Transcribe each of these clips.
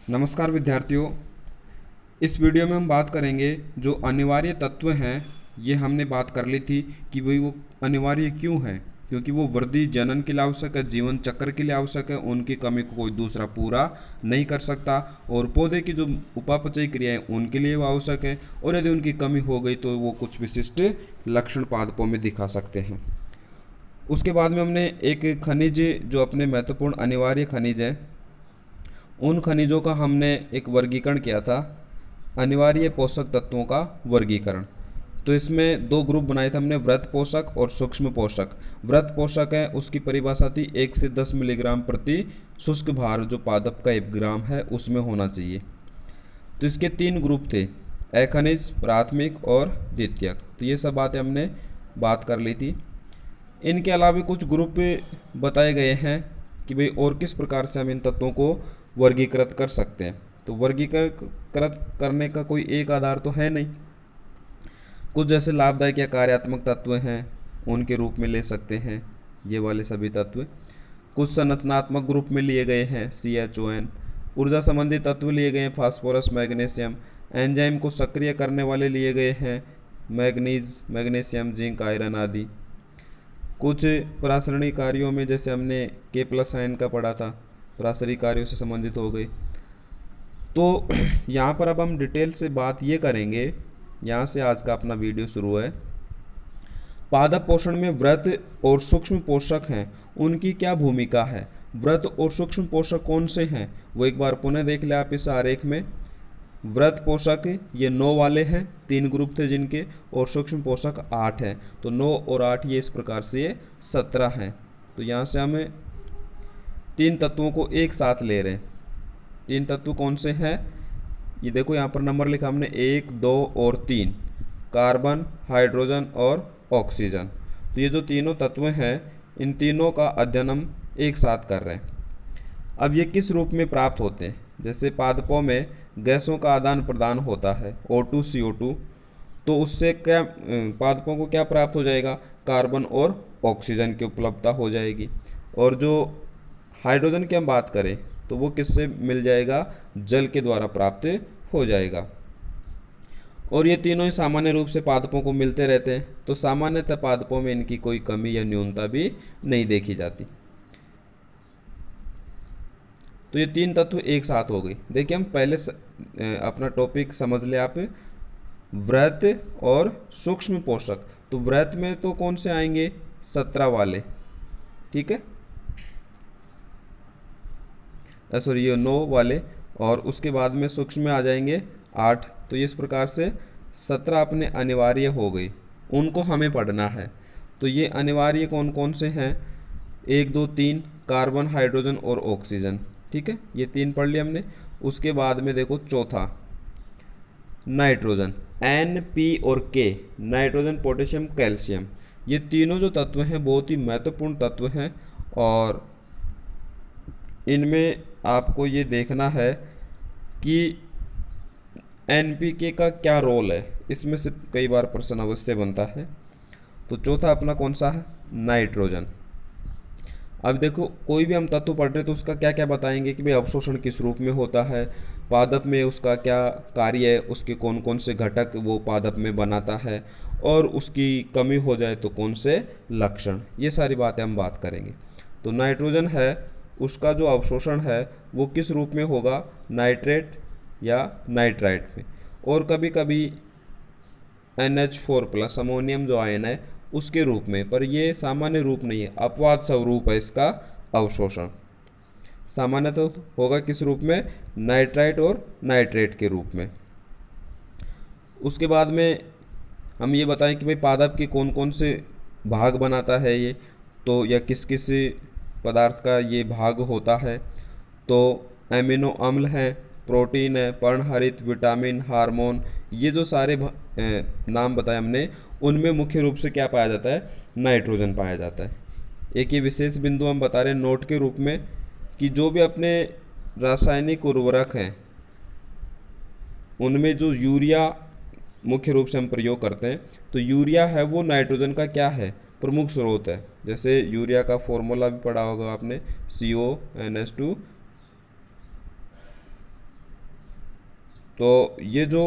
नमस्कार विद्यार्थियों। इस वीडियो में हम बात करेंगे जो अनिवार्य तत्व हैं। ये हमने बात कर ली थी कि भाई वो अनिवार्य क्यों हैं, क्योंकि वो वृद्धि जनन के लिए आवश्यक है, जीवन चक्र के लिए आवश्यक है, उनकी कमी को कोई दूसरा पूरा नहीं कर सकता। और पौधे की जो उपापचयी क्रियाएं उनके लिए वो आवश्यक है, और यदि उनकी कमी हो गई तो वो कुछ विशिष्ट लक्षण पादपों में दिखा सकते हैं। उसके बाद में हमने एक खनिज जो अपने महत्वपूर्ण अनिवार्य खनिज है, उन खनिजों का हमने एक वर्गीकरण किया था, अनिवार्य पोषक तत्वों का वर्गीकरण। तो इसमें दो ग्रुप बनाए थे हमने, वृत्त पोषक और सूक्ष्म पोषक। वृत्त पोषक है, उसकी परिभाषा थी 1 से 10 मिलीग्राम प्रति शुष्क भार जो पादप का 1 ग्राम है उसमें होना चाहिए। तो इसके 3 ग्रुप थे, अखनिज, प्राथमिक और द्वितीयक। तो ये सब बातें हमने बात कर ली थी। इनके अलावा कुछ ग्रुप बताए गए हैं कि भाई और किस प्रकार से हम इन तत्वों को वर्गीकृत कर सकते हैं। तो वर्गीकृत करने का कोई एक आधार तो है नहीं। कुछ जैसे लाभदायक या कार्यात्मक तत्व हैं उनके रूप में ले सकते हैं ये वाले सभी तत्व। कुछ संरचनात्मक ग्रुप में लिए गए हैं, CHON। ऊर्जा संबंधी तत्व लिए गए हैं, फास्फोरस, मैग्नीशियम। एंजाइम को सक्रिय करने वाले लिए गए हैं, मैग्नीज, मैग्नीशियम, जिंक, आयरन आदि। कुछ परासरणी कार्यों में जैसे हमने K+ आयन का पढ़ा था, परासरी कार्यों से संबंधित हो गए। तो यहाँ पर अब हम डिटेल से बात ये करेंगे, यहाँ से आज का अपना वीडियो शुरू है। पादप पोषण में वृत्त और सूक्ष्म पोषक हैं, उनकी क्या भूमिका है, वृत्त और सूक्ष्म पोषक कौन से हैं, वो एक बार पुनः देख ले आप इस आरेख में। वृत्त पोषक ये 9 वाले हैं, 3 ग्रुप थे जिनके, और सूक्ष्म पोषक 8 हैं। तो 9 और 8 ये इस प्रकार से ये 17 हैं। तो यहाँ से हमें 3 तत्वों को एक साथ ले रहे हैं। 3 तत्व कौन से हैं, ये देखो यहाँ पर नंबर लिखा हमने 1, 2 और 3, कार्बन, हाइड्रोजन और ऑक्सीजन। तो ये जो तीनों तत्व हैं इन तीनों का अध्ययन हम एक साथ कर रहे हैं। अब ये किस रूप में प्राप्त होते हैं, जैसे पादपों में गैसों का आदान प्रदान होता है O2 CO2, तो उससे क्या पादपों को क्या प्राप्त हो जाएगा, कार्बन और ऑक्सीजन की उपलब्धता हो जाएगी। और जो हाइड्रोजन की हम बात करें तो वो किससे मिल जाएगा, जल के द्वारा प्राप्त हो जाएगा। और ये तीनों ही सामान्य रूप से पादपों को मिलते रहते हैं, तो सामान्यतः पादपों में इनकी कोई कमी या न्यूनता भी नहीं देखी जाती। तो ये 3 तत्व एक साथ हो गई। देखिए हम पहले अपना टॉपिक समझ ले आप, वृत्त और सूक्ष्म पोषक। तो वृत्त में तो कौन से आएंगे, 17 वाले, ठीक है, सॉरी ये 9 वाले, और उसके बाद में सूक्ष्म में आ जाएंगे 8। तो इस प्रकार से 17 अपने अनिवार्य हो गई, उनको हमें पढ़ना है। तो ये अनिवार्य कौन कौन से हैं, 1, 2, 3, कार्बन, हाइड्रोजन और ऑक्सीजन, ठीक है, ये 3 पढ़ लिए हमने। उसके बाद में देखो चौथा नाइट्रोजन, N, P और K, नाइट्रोजन, पोटेशियम, कैल्शियम। ये तीनों जो तत्व हैं बहुत ही महत्वपूर्ण तत्व हैं, और इनमें आपको ये देखना है कि NPK का क्या रोल है, इसमें से कई बार प्रश्न अवश्य बनता है। तो चौथा अपना कौन सा है, नाइट्रोजन। अब देखो कोई भी हम तत्व पढ़ रहे तो उसका क्या क्या बताएंगे कि भाई अवशोषण किस रूप में होता है, पादप में उसका क्या कार्य है, उसके कौन कौन से घटक वो पादप में बनाता है, और उसकी कमी हो जाए तो कौन से लक्षण, ये सारी बातें हम बात करेंगे। तो नाइट्रोजन है, उसका जो अवशोषण है वो किस रूप में होगा, नाइट्रेट या नाइट्राइट में, और कभी कभी NH4+ अमोनियम जो आयन है उसके रूप में, पर ये सामान्य रूप नहीं है, अपवाद स्वरूप है इसका अवशोषण। सामान्यतः तो होगा किस रूप में, नाइट्राइट और नाइट्रेट के रूप में। उसके बाद में हम ये बताएं कि भाई पादप के कौन कौन से भाग बनाता है ये, तो या किस किस पदार्थ का ये भाग होता है। तो एमिनो अम्ल हैं, प्रोटीन है, पर्णहरित, विटामिन, हार्मोन, ये जो सारे नाम बताए हमने, उनमें मुख्य रूप से क्या पाया जाता है, नाइट्रोजन पाया जाता है। एक ये विशेष बिंदु हम बता रहे हैं नोट के रूप में कि जो भी अपने रासायनिक उर्वरक हैं उनमें जो यूरिया मुख्य रूप से हम प्रयोग करते हैं, तो यूरिया है वो नाइट्रोजन का क्या है, प्रमुख स्रोत है। जैसे यूरिया का फॉर्मूला भी पढ़ा होगा आपने, CONH2 तो ये जो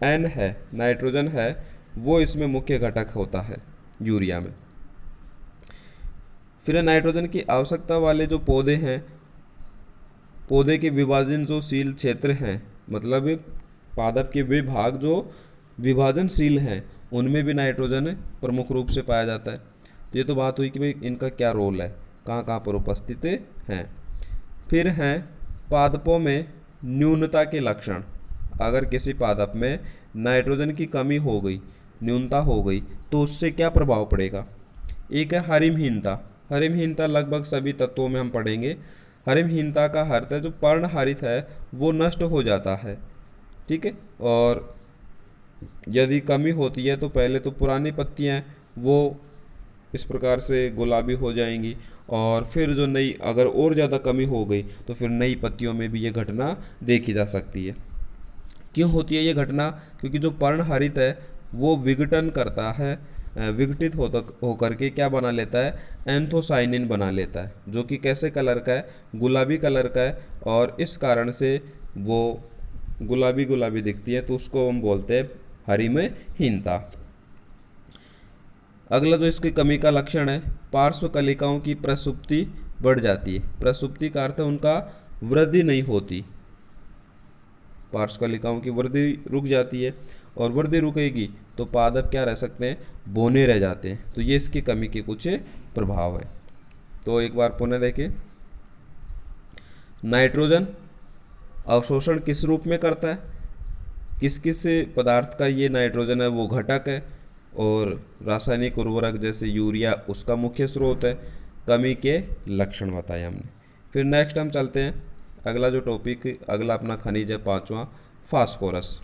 N है, नाइट्रोजन है, वो इसमें मुख्य घटक होता है यूरिया में। फिर नाइट्रोजन की आवश्यकता वाले जो पौधे हैं, पौधे के विभाजनशील क्षेत्र हैं, मतलब पादप के वे भाग जो विभाजनशील हैं, उनमें भी नाइट्रोजन प्रमुख रूप से पाया जाता है। तो ये तो बात हुई कि भाई इनका क्या रोल है, कहाँ कहाँ पर उपस्थित हैं। फिर हैं पादपों में न्यूनता के लक्षण। अगर किसी पादप में नाइट्रोजन की कमी हो गई, न्यूनता हो गई, तो उससे क्या प्रभाव पड़ेगा। एक है हरिमहीनता। हरिमहीनता लगभग सभी तत्वों में हम पढ़ेंगे। हरिमहीनता का अर्थ है जो पर्णहरित है वो नष्ट हो जाता है, ठीक है। और यदि कमी होती है तो पहले तो पुरानी पत्तियां वो इस प्रकार से गुलाबी हो जाएंगी, और फिर जो नई, अगर और ज़्यादा कमी हो गई तो फिर नई पत्तियों में भी ये घटना देखी जा सकती है। क्यों होती है ये घटना, क्योंकि जो पर्णहरित है वो विघटन करता है, विघटित होकर के क्या बना लेता है, एंथोसाइनिन बना लेता है, जो कि कैसे कलर का है, गुलाबी कलर का है, और इस कारण से वो गुलाबी गुलाबी दिखती है, तो उसको हम बोलते हैं हरिमहीनता। अगला जो इसकी कमी का लक्षण है, पार्श्व कलिकाओं की प्रसुप्ति बढ़ जाती है। प्रसुप्ति का अर्थ है उनका वृद्धि नहीं होती, पार्श्व कलिकाओं की वृद्धि रुक जाती है, और वृद्धि रुकेगी तो पादप क्या रह सकते हैं, बौने रह जाते हैं। तो ये इसकी कमी के कुछ प्रभाव हैं। तो एक बार पुनः देखें, नाइट्रोजन अवशोषण किस रूप में करता है, किस किस पदार्थ का ये नाइट्रोजन है वो घटक है, और रासायनिक उर्वरक जैसे यूरिया उसका मुख्य स्रोत है। कमी के लक्षण बताए हमने। फिर नेक्स्ट हम चलते हैं, अगला जो टॉपिक, अगला अपना खनिज है पांचवा, फास्फोरस,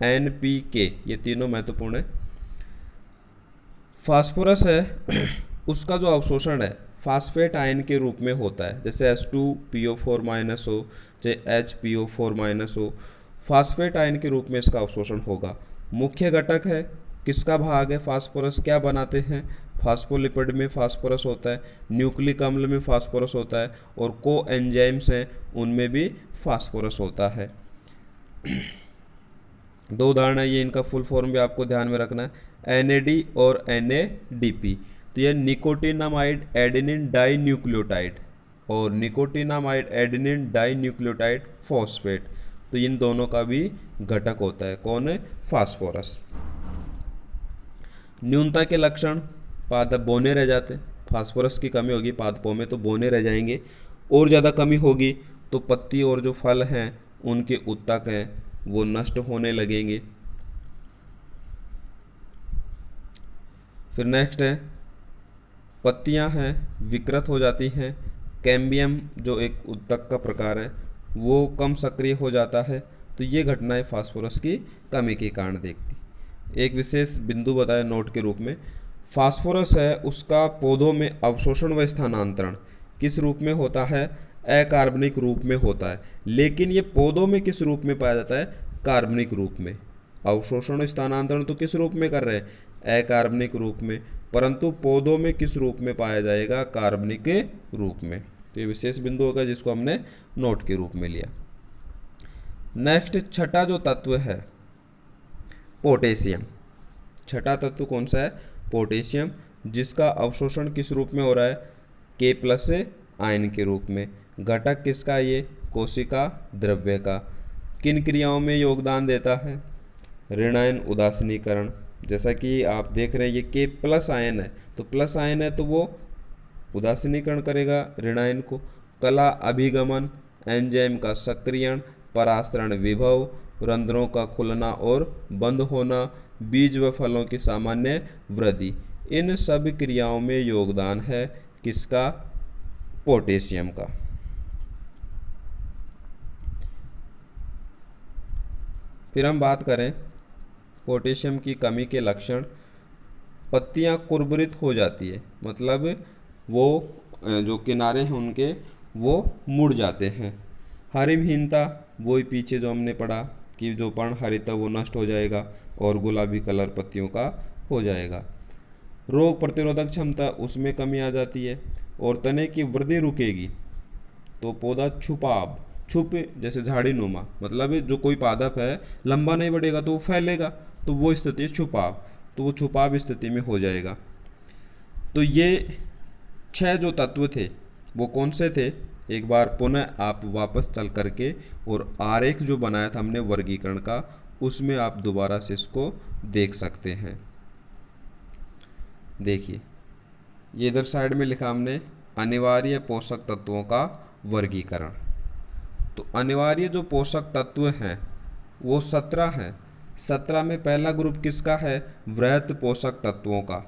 NPK, ये तीनों महत्वपूर्ण है। फास्फोरस है उसका जो अवशोषण है फास्फेट आयन के रूप में होता है, जैसे H2PO4- हो, चाहे HPO4- हो, फास्फेट आयन के रूप में इसका अवशोषण होगा। मुख्य घटक है, किसका भाग है फास्फोरस, क्या बनाते हैं, फास्फोलिपिड में फास्फोरस होता है, न्यूक्लिक अम्ल में फास्फोरस होता है, और को एंजाइम्स हैं उनमें भी फास्फोरस होता है। दो उदाहरण है, ये इनका फुल फॉर्म भी आपको ध्यान में रखना है, NAD और NADP। तो ये निकोटिनामाइड एडेनिन डाई न्यूक्लियोटाइड और nicotinamide adenine dinucleotide phosphate, तो इन दोनों का भी घटक होता है, कौन है, फास्फोरस। न्यूनता के लक्षण, पादप बौने रह जाते, फास्फोरस की कमी होगी पादपों में तो बौने रह जाएंगे, और ज़्यादा कमी होगी तो पत्ती और जो फल हैं उनके उत्तक हैं वो नष्ट होने लगेंगे। फिर नेक्स्ट है, पत्तियां हैं विकृत हो जाती हैं, कैम्बियम जो एक उत्तक का प्रकार है वो कम सक्रिय हो जाता है। तो ये घटनाएं फास्फोरस की कमी के कारण देखती। एक विशेष बिंदु बताया नोट के रूप में, फास्फोरस है उसका पौधों में अवशोषण व स्थानांतरण किस रूप में होता है, अकार्बनिक रूप में होता है। लेकिन ये पौधों में किस रूप में पाया जाता है, कार्बनिक रूप में। अवशोषण स्थानांतरण तो किस रूप में कर रहे हैं, अकार्बनिक रूप में, परंतु पौधों में किस रूप में पाया जाएगा, कार्बनिक रूप में। तो ये विशेष बिंदु होगा जिसको हमने नोट के रूप में लिया। नेक्स्ट छठा जो तत्व है पोटेशियम। छठा तत्व कौन सा है, पोटेशियम, जिसका अवशोषण किस रूप में हो रहा है, K+ आयन के रूप में। घटक किसका, ये कोशिका द्रव्य का। किन क्रियाओं में योगदान देता है, ऋणायन उदासीनीकरण, जैसा कि आप देख रहे हैं ये K+ आयन है, तो प्लस आयन है तो वो उदासीनीकरण करेगा ऋणायन को। कला अभिगमन, एंजाइम का सक्रियण, परास्तरण विभव, रंध्रों का खुलना और बंद होना, बीज व फलों की सामान्य वृद्धि, इन सब क्रियाओं में योगदान है किसका, पोटेशियम का। फिर हम बात करें पोटेशियम की कमी के लक्षण, पत्तियां कुरबुरित हो जाती है, मतलब वो जो किनारे हैं उनके वो मुड़ जाते हैं। हरिमहीनता, वही पीछे जो हमने पढ़ा कि जो पर्णहरित है वो नष्ट हो जाएगा और गुलाबी कलर पत्तियों का हो जाएगा। रोग प्रतिरोधक क्षमता, उसमें कमी आ जाती है, और तने की वृद्धि रुकेगी तो पौधा छुप, जैसे झाड़ी नुमा, मतलब जो कोई पादप है लंबा नहीं बढ़ेगा तो वो फैलेगा, तो वो स्थिति है छुपाव, तो वो छुपाव स्थिति में हो जाएगा। तो ये 6 जो तत्व थे वो कौन से थे, एक बार पुनः आप वापस चल करके और आरेख जो बनाया था हमने वर्गीकरण का, उसमें आप दोबारा से इसको देख सकते हैं। देखिए ये इधर साइड में लिखा हमने अनिवार्य पोषक तत्वों का वर्गीकरण। तो अनिवार्य जो पोषक तत्व हैं वो 17 हैं। 17 में पहला ग्रुप किसका है, वृहत पोषक तत्वों का,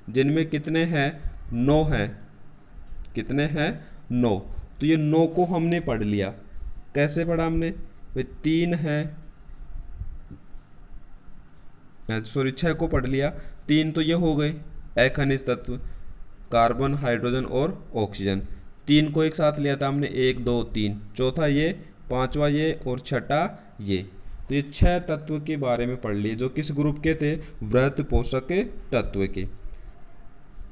जिनमें कितने हैं, 9 हैं। कितने हैं, 9। तो ये 9 को हमने पढ़ लिया। कैसे पढ़ा हमने भाई, 3 है, सॉरी 6 को पढ़ लिया, 3 तो ये हो गए अखनिज तत्व, कार्बन, हाइड्रोजन और ऑक्सीजन। 3 को एक साथ लिया था हमने, 1 2 3, चौथा ये, पांचवा ये और छठा ये। तो ये 6 तत्व के बारे में पढ़ लिए, जो किस ग्रुप के थे, वृहत पोषक तत्व के।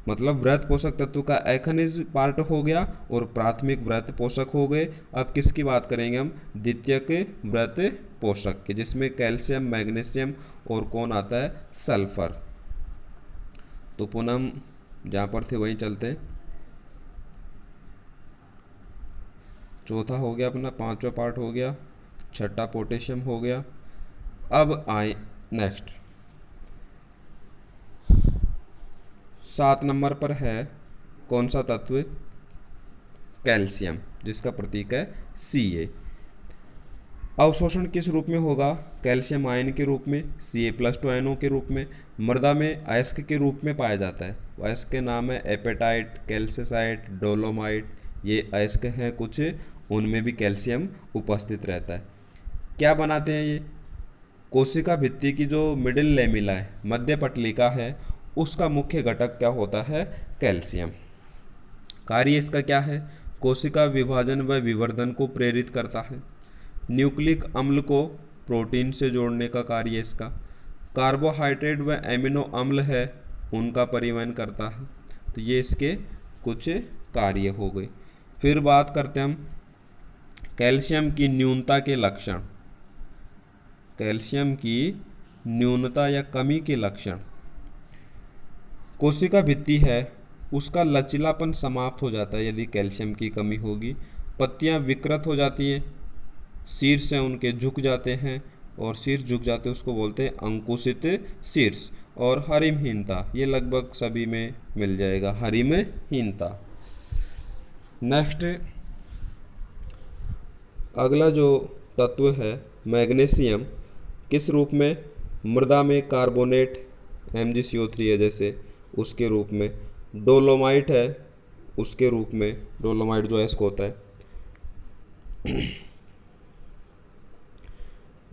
मतलब वृहत पोषक तत्व का अखनिज पार्ट हो गया और प्राथमिक वृहत पोषक हो गए। अब किसकी बात करेंगे हम, द्वितीयक वृहत पोषक के, जिसमें कैल्शियम, मैग्नीशियम और कौन आता है, सल्फर। तो पुनः हम जहाँ पर थे वहीं चलते। चौथा हो गया अपना, पांचवा पार्ट हो गया, छठा पोटेशियम हो गया। अब आए नेक्स्ट, 7 नंबर पर है कौन सा तत्व, कैल्शियम, जिसका प्रतीक है Ca। अवशोषण किस रूप में होगा, कैल्शियम आयन के रूप में, Ca+2 आयनों के रूप में। मृदा में अयस्क के रूप में पाया जाता है। अयस्क के नाम है एपेटाइट, कैल्सिसाइट, डोलोमाइट, ये अयस्क हैं कुछ, उनमें भी कैल्शियम उपस्थित रहता है। क्या बनाते हैं ये, कोशिका भित्ति की जो मिडिल लेमिला है, मध्य पटलिका है, उसका मुख्य घटक क्या होता है, कैल्शियम। कार्य इसका क्या है, कोशिका विभाजन व विवर्धन को प्रेरित करता है। न्यूक्लिक अम्ल को प्रोटीन से जोड़ने का कार्य इसका। कार्बोहाइड्रेट व एमिनो अम्ल है, उनका परिवहन करता है। तो ये इसके कुछ कार्य हो गए। फिर बात करते हैं हम कैल्शियम की न्यूनता के लक्षण। कैल्शियम की न्यूनता या कमी के लक्षण, कोशिका भित्ति है उसका लचीलापन समाप्त हो जाता है यदि कैल्शियम की कमी होगी। पत्तियां विकृत हो जाती हैं, शीर्ष हैं उनके झुक जाते हैं, और शीर्ष झुक जाते हैं उसको बोलते हैं अंकुशित शीर्ष। और हरिमहीनता, ये लगभग सभी में मिल जाएगा, हरिमहीनता। नेक्स्ट अगला जो तत्व है मैग्नीशियम, किस रूप में, मृदा में कार्बोनेट MgCO3 है जैसे, उसके रूप में। डोलोमाइट है उसके रूप में, डोलोमाइट जो अयस्क होता है।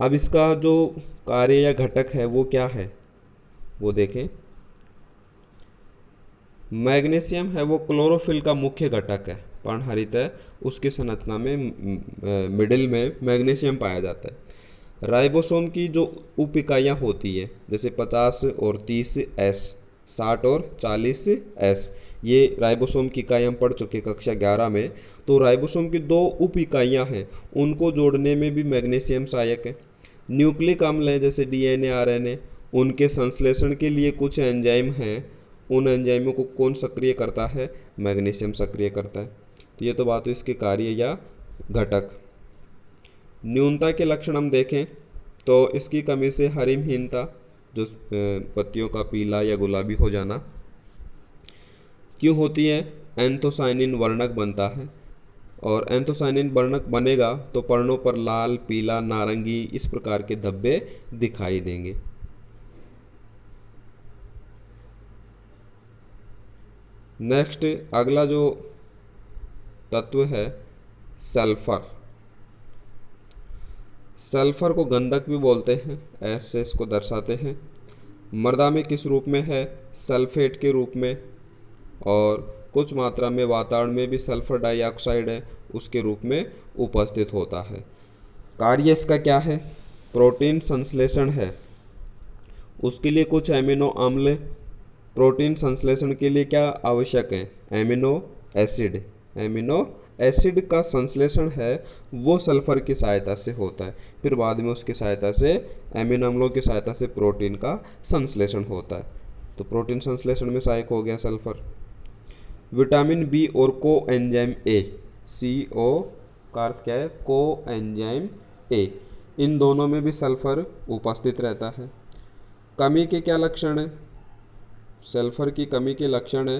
अब इसका जो कार्य या घटक है वो क्या है, वो देखें। मैग्नीशियम है वो क्लोरोफिल का मुख्य घटक है, पर्णहरित है, उसकी संरचना में मिडिल में मैग्नीशियम पाया जाता है। राइबोसोम की जो उप इकाइयाँ होती है, जैसे 50 और 30S, 60 और 40S, ये राइबोसोम की इकाई हम पढ़ चुके कक्षा 11 में। तो राइबोसोम की 2 उप इकाइयाँ हैं, उनको जोड़ने में भी मैग्नीशियम सहायक है। न्यूक्लिक अम्ल है जैसे DNA, RNA, उनके संश्लेषण के लिए कुछ एंजाइम हैं, उन एंजाइमों को कौन सक्रिय करता है, मैग्नीशियम सक्रिय करता है। तो ये तो बात हुई इसके कार्य या घटक। न्यूनता के लक्षण हम देखें तो इसकी कमी से हरिमहीनता, जो पत्तियों का पीला या गुलाबी हो जाना क्यों होती है, एंथोसाइनिन वर्णक बनता है, और एंथोसाइनिन वर्णक बनेगा तो पर्णों पर लाल, पीला, नारंगी इस प्रकार के धब्बे दिखाई देंगे। नेक्स्ट अगला जो तत्व है सल्फर। सल्फर को गंधक भी बोलते हैं, ऐसे इसको दर्शाते हैं। मृदा में किस रूप में है, सल्फेट के रूप में, और कुछ मात्रा में वातावरण में भी सल्फर डाइऑक्साइड है उसके रूप में उपस्थित होता है। कार्य इसका क्या है, प्रोटीन संश्लेषण है, उसके लिए कुछ एमिनो अम्ल, प्रोटीन संश्लेषण के लिए क्या आवश्यक है, एमिनो एसिड का संश्लेषण है वो सल्फर की सहायता से होता है, फिर बाद में उसकी सहायता से एमिनो अम्लों की सहायता से प्रोटीन का संश्लेषण होता है। तो प्रोटीन संश्लेषण में सहायक हो गया सल्फर। विटामिन बी और को एंजाइम ए, सी ओ का अर्थ क्या है, को एंजाइम ए, इन दोनों में भी सल्फर उपस्थित रहता है। कमी के क्या लक्षण है? सल्फर की कमी के लक्षण है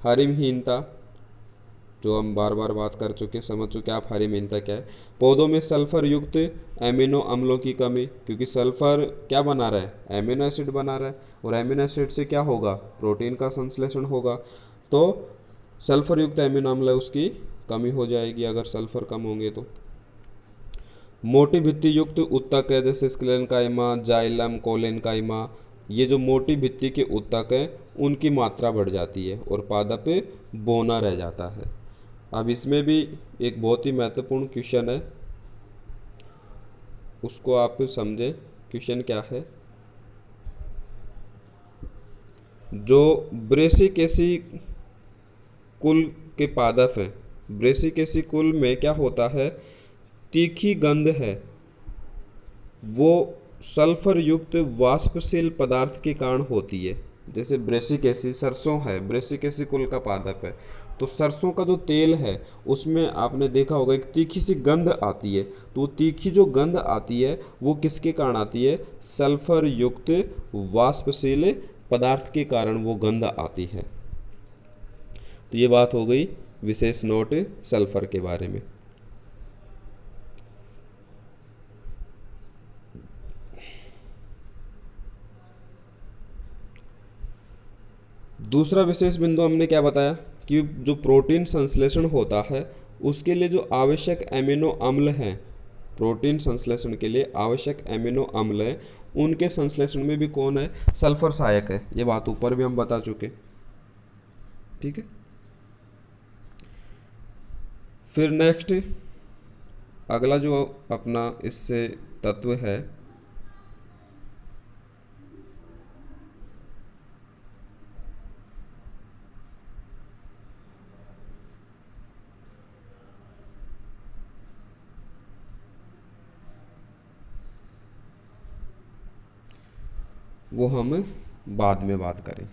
हरिमहीनता, जो हम बार बार बात कर चुके, समझ चुके आप हरिमहीनता क्या है। पौधों में सल्फर युक्त एमिनो अम्लों की कमी, क्योंकि सल्फर क्या बना रहा है, एमिनो एसिड बना रहा है, और एमिनो एसिड से क्या होगा, प्रोटीन का संश्लेषण होगा। तो सल्फर युक्त एमिनो अम्ल है उसकी कमी हो जाएगी अगर सल्फर कम होंगे तो। मोटी भित्ति युक्त उत्तक है जैसे स्क्लेरेंकाइमा, जाइलम, कोलेनकाइमा, ये जो मोटी भित्ति के उत्तक हैं उनकी मात्रा बढ़ जाती है और पादप बौना रह जाता है। अब इसमें भी एक बहुत ही महत्वपूर्ण क्वेश्चन है, उसको आप समझें। क्वेश्चन क्या है? जो ब्रेसिकेसी कुल के पादप हैं, ब्रेसिकेसी कुल में क्या होता है, तीखी गंध है वो सल्फर युक्त वाष्पशील पदार्थ के कारण होती है। जैसे ब्रेसिकेसी सरसों है, ब्रेसिकेसी कुल का पादप है, तो सरसों का जो तेल है उसमें आपने देखा होगा एक तीखी सी गंध आती है। तो वो तीखी जो गंध आती है वो किसके कारण आती है? सल्फर युक्त वाष्पशील पदार्थ के कारण वो गंध आती है। तो ये बात हो गई विशेष नोट सल्फर के बारे में। दूसरा विशेष बिंदु हमने क्या बताया कि जो प्रोटीन संश्लेषण होता है उसके लिए जो आवश्यक एमिनो अम्ल हैं, प्रोटीन संश्लेषण के लिए आवश्यक एमिनो अम्ल हैं, उनके संश्लेषण में भी कौन है? सल्फर सहायक है। ये बात ऊपर भी हम बता चुके, ठीक है। फिर नेक्स्ट अगला जो अपना इससे तत्व है वो हम बाद में बात करें।